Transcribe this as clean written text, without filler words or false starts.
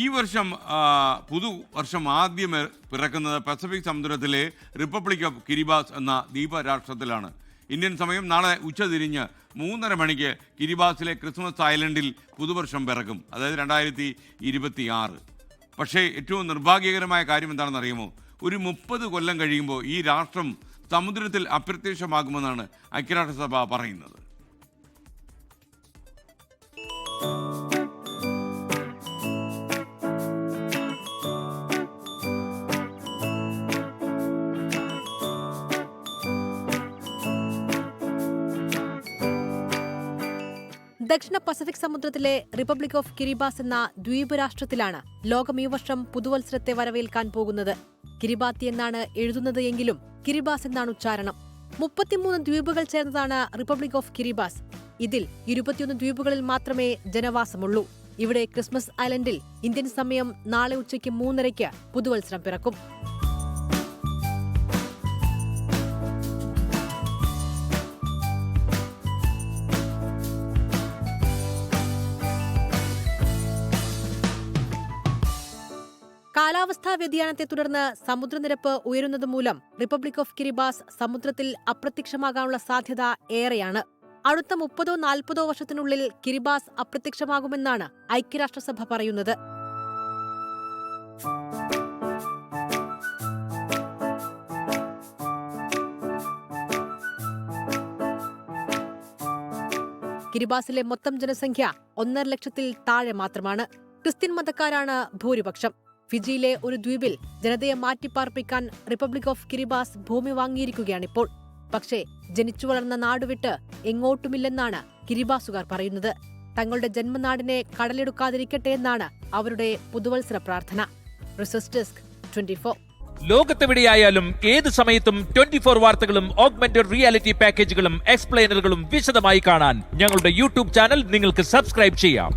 ഈ വർഷം പുതുവർഷം ആദ്യം പിറക്കുന്നത് പസഫിക് സമുദ്രത്തിലെ റിപ്പബ്ലിക് ഓഫ് കിരിബാസ് എന്ന ദ്വീപരാഷ്ട്രത്തിലാണ്. ഇന്ത്യൻ സമയം നാളെ ഉച്ചതിരിഞ്ഞ് 3:30 മണിക്ക് കിരിബാസിലെ ക്രിസ്മസ് ഐലൻഡിൽ പുതുവർഷം പിറക്കും, അതായത് 2026. പക്ഷേ ഏറ്റവും നിർഭാഗ്യകരമായ കാര്യം എന്താണെന്ന് അറിയുമോ? ഒരു 30 കൊല്ലം കഴിയുമ്പോൾ ഈ രാഷ്ട്രം സമുദ്രത്തിൽ അപ്രത്യക്ഷമാകുമെന്നാണ് ഐക്യരാഷ്ട്രസഭ പറയുന്നത്. ദക്ഷിണ പസഫിക് സമുദ്രത്തിലെ റിപ്പബ്ലിക് ഓഫ് കിരിബാസ് എന്ന ദ്വീപ് രാഷ്ട്രത്തിലാണ് ലോകം ഈ വർഷം പുതുവത്സരത്തെ വരവേൽക്കാൻ പോകുന്നത്. കിരിബാത്തി എന്നാണ് എഴുതുന്നത് എങ്കിലും കിരിബാസ് എന്നാണ് ഉച്ചാരണം. 33 ദ്വീപുകൾ ചേർന്നതാണ് റിപ്പബ്ലിക് ഓഫ് കിരിബാസ്. ഇതിൽ 21 ദ്വീപുകളിൽ മാത്രമേ ജനവാസമുള്ളൂ. ഇവിടെ ക്രിസ്മസ് ഐലൻഡിൽ ഇന്ത്യൻ സമയം നാളെ ഉച്ചയ്ക്ക് 3:30 പുതുവത്സരം പിറക്കും. കാലാവസ്ഥാ വ്യതിയാനത്തെ തുടർന്ന് സമുദ്രനിരപ്പ് ഉയരുന്നത് മൂലം റിപ്പബ്ലിക് ഓഫ് കിരിബാസ് സമുദ്രത്തിൽ അപ്രത്യക്ഷമാകാനുള്ള സാധ്യത ഏറെയാണ്. അടുത്ത 30-40 വർഷത്തിനുള്ളിൽ കിരിബാസ് അപ്രത്യക്ഷമാകുമെന്നാണ് ഐക്യരാഷ്ട്രസഭ പറയുന്നത്. കിരിബാസിലെ മൊത്തം ജനസംഖ്യ 1.5 ലക്ഷത്തിൽ താഴെ മാത്രമാണ്. ക്രിസ്ത്യൻ മതക്കാരാണ് ഭൂരിപക്ഷം. ഫിജിയിലെ ഒരു ദ്വീപിൽ ജനതയെ മാറ്റിപ്പാർപ്പിക്കാൻ റിപ്പബ്ലിക് ഓഫ് കിരിബാസ് ഭൂമി വാങ്ങിയിരിക്കുകയാണിപ്പോൾ. പക്ഷേ ജനിച്ചു വളർന്ന നാടുവിട്ട് എങ്ങോട്ടുമില്ലെന്നാണ് കിരിബാസുകാർ പറയുന്നത്. തങ്ങളുടെ ജന്മനാടിനെ കടലെടുക്കാതിരിക്കട്ടെ എന്നാണ് അവരുടെ പുതുവത്സര പ്രാർത്ഥന. Research desk 24. ലോകത്തെവിടെയായാലും ഏത് സമയത്തും 24 വാർത്തകളും ഓഗ്മെന്റഡ് റിയാലിറ്റി പാക്കേജുകളും എക്സ്പ്ലെയിനറുകളും വിശദമായി കാണാൻ ഞങ്ങളുടെ യൂട്യൂബ് ചാനൽ നിങ്ങൾക്ക് സബ്സ്ക്രൈബ് ചെയ്യാം.